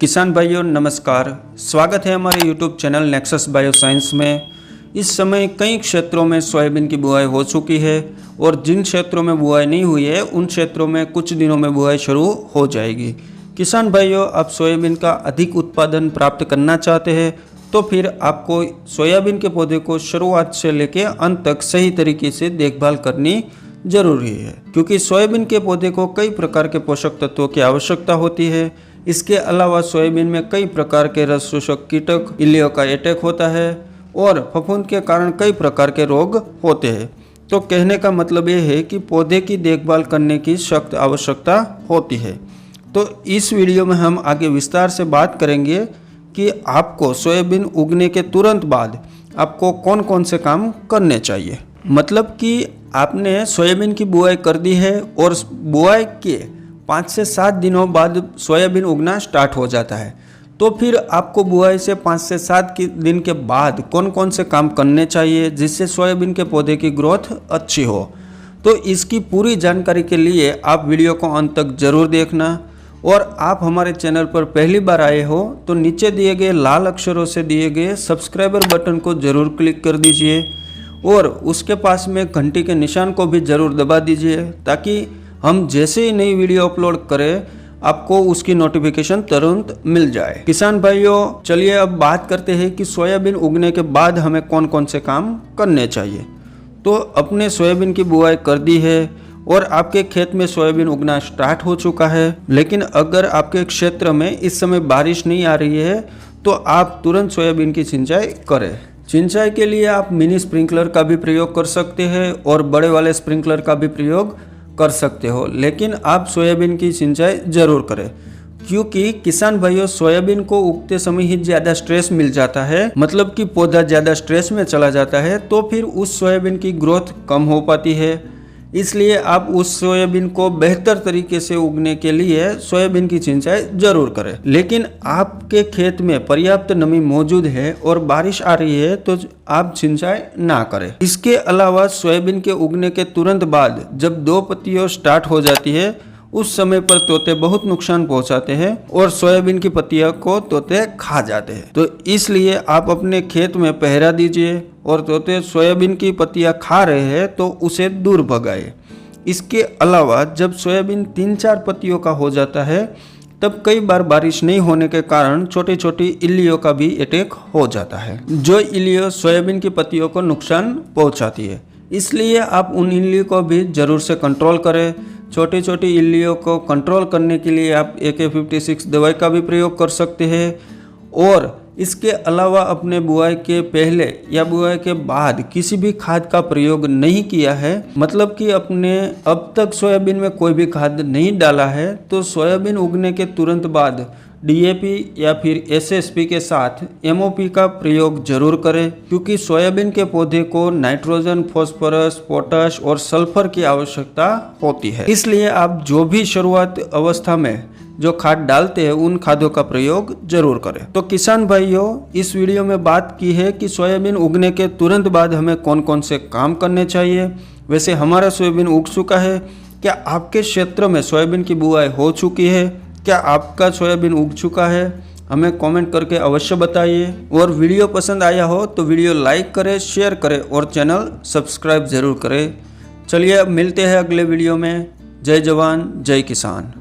किसान भाइयों नमस्कार। स्वागत है हमारे YouTube चैनल नेक्सस बायोसाइंस में। इस समय कई क्षेत्रों में सोयाबीन की बुआई हो चुकी है और जिन क्षेत्रों में बुआई नहीं हुई है उन क्षेत्रों में कुछ दिनों में बुआई शुरू हो जाएगी। किसान भाइयों, आप सोयाबीन का अधिक उत्पादन प्राप्त करना चाहते हैं तो फिर आपको सोयाबीन के पौधे को शुरुआत से लेकर अंत तक सही तरीके से देखभाल करनी जरूरी है, क्योंकि सोयाबीन के पौधे को कई प्रकार के पोषक तत्वों की आवश्यकता होती है। इसके अलावा सोयाबीन में कई प्रकार के रस शोषक कीटक इल्लियो का अटैक होता है और फफूंद के कारण कई प्रकार के रोग होते हैं। तो कहने का मतलब ये है कि पौधे की देखभाल करने की सख्त आवश्यकता होती है। तो इस वीडियो में हम आगे विस्तार से बात करेंगे कि आपको सोयाबीन उगने के तुरंत बाद आपको कौन कौन से काम करने चाहिए। मतलब कि आपने सोयाबीन की बुआई कर दी है और बुआई के 5 से 7 दिनों बाद सोयाबीन उगना स्टार्ट हो जाता है, तो फिर आपको बुआई से 5 से 7 दिन के बाद कौन कौन से काम करने चाहिए जिससे सोयाबीन के पौधे की ग्रोथ अच्छी हो। तो इसकी पूरी जानकारी के लिए आप वीडियो को अंत तक जरूर देखना। और आप हमारे चैनल पर पहली बार आए हो तो नीचे दिए गए लाल अक्षरों से दिए गए सब्सक्राइबर बटन को जरूर क्लिक कर दीजिए और उसके पास में घंटी के निशान को भी जरूर दबा दीजिए, ताकि हम जैसे ही नई वीडियो अपलोड करें आपको उसकी नोटिफिकेशन तुरंत मिल जाए। किसान भाइयों, चलिए अब बात करते हैं कि सोयाबीन उगने के बाद हमें कौन कौन से काम करने चाहिए। तो अपने सोयाबीन की बुआई कर दी है और आपके खेत में सोयाबीन उगना स्टार्ट हो चुका है, लेकिन अगर आपके क्षेत्र में इस समय बारिश नहीं आ रही है तो आप तुरंत सोयाबीन की सिंचाई करें। सिंचाई के लिए आप मिनी स्प्रिंकलर का भी प्रयोग कर सकते हैं और बड़े वाले स्प्रिंकलर का भी प्रयोग कर सकते हो, लेकिन आप सोयाबीन की सिंचाई जरूर करें, क्योंकि किसान भाइयों सोयाबीन को उगते समय ही ज़्यादा स्ट्रेस मिल जाता है, मतलब कि पौधा ज़्यादा स्ट्रेस में चला जाता है, तो फिर उस सोयाबीन की ग्रोथ कम हो पाती है। इसलिए आप उस सोयाबीन को बेहतर तरीके से उगने के लिए सोयाबीन की सिंचाई जरूर करें। लेकिन आपके खेत में पर्याप्त नमी मौजूद है और बारिश आ रही है तो आप सिंचाई ना करें। इसके अलावा सोयाबीन के उगने के तुरंत बाद जब 2 पत्तियां स्टार्ट हो जाती है उस समय पर तोते बहुत नुकसान पहुंचाते हैं और सोयाबीन की पत्तियों को तोते खा जाते हैं। तो इसलिए आप अपने खेत में पहरा दीजिए और तोते सोयाबीन की पत्तियां खा रहे हैं तो उसे दूर भगाए। इसके अलावा जब सोयाबीन 3-4 पत्तियों का हो जाता है तब कई बार बारिश नहीं होने के कारण छोटी छोटी इल्लियों का भी अटैक हो जाता है, जो इल्लियों सोयाबीन की पत्तियों को नुकसान पहुंचाती है। इसलिए आप उन इल्लियों को भी जरूर से कंट्रोल करें। छोटी छोटी इल्लियों को कंट्रोल करने के लिए आप AK-56 दवाई का भी प्रयोग कर सकते हैं। और इसके अलावा अपने बुआई के पहले या बुआई के बाद किसी भी खाद का प्रयोग नहीं किया है, मतलब कि अपने अब तक सोयाबीन में कोई भी खाद नहीं डाला है, तो सोयाबीन उगने के तुरंत बाद DAP या फिर SSP के साथ MOP का प्रयोग जरूर करें, क्योंकि सोयाबीन के पौधे को नाइट्रोजन, फास्फोरस, पोटाश और सल्फर की आवश्यकता होती है। इसलिए आप जो भी शुरुआत अवस्था में जो खाद डालते हैं उन खादों का प्रयोग जरूर करें। तो किसान भाइयों, इस वीडियो में बात की है कि सोयाबीन उगने के तुरंत बाद हमें कौन कौन से काम करने चाहिए। वैसे हमारा सोयाबीन उग चुका है। क्या आपके क्षेत्र में सोयाबीन की बुआई हो चुकी है? क्या आपका सोयाबीन उग चुका है? हमें कमेंट करके अवश्य बताइए। और वीडियो पसंद आया हो तो वीडियो लाइक करें, शेयर करें और चैनल सब्सक्राइब जरूर करें। चलिए अब मिलते हैं अगले वीडियो में। जय जवान जय किसान।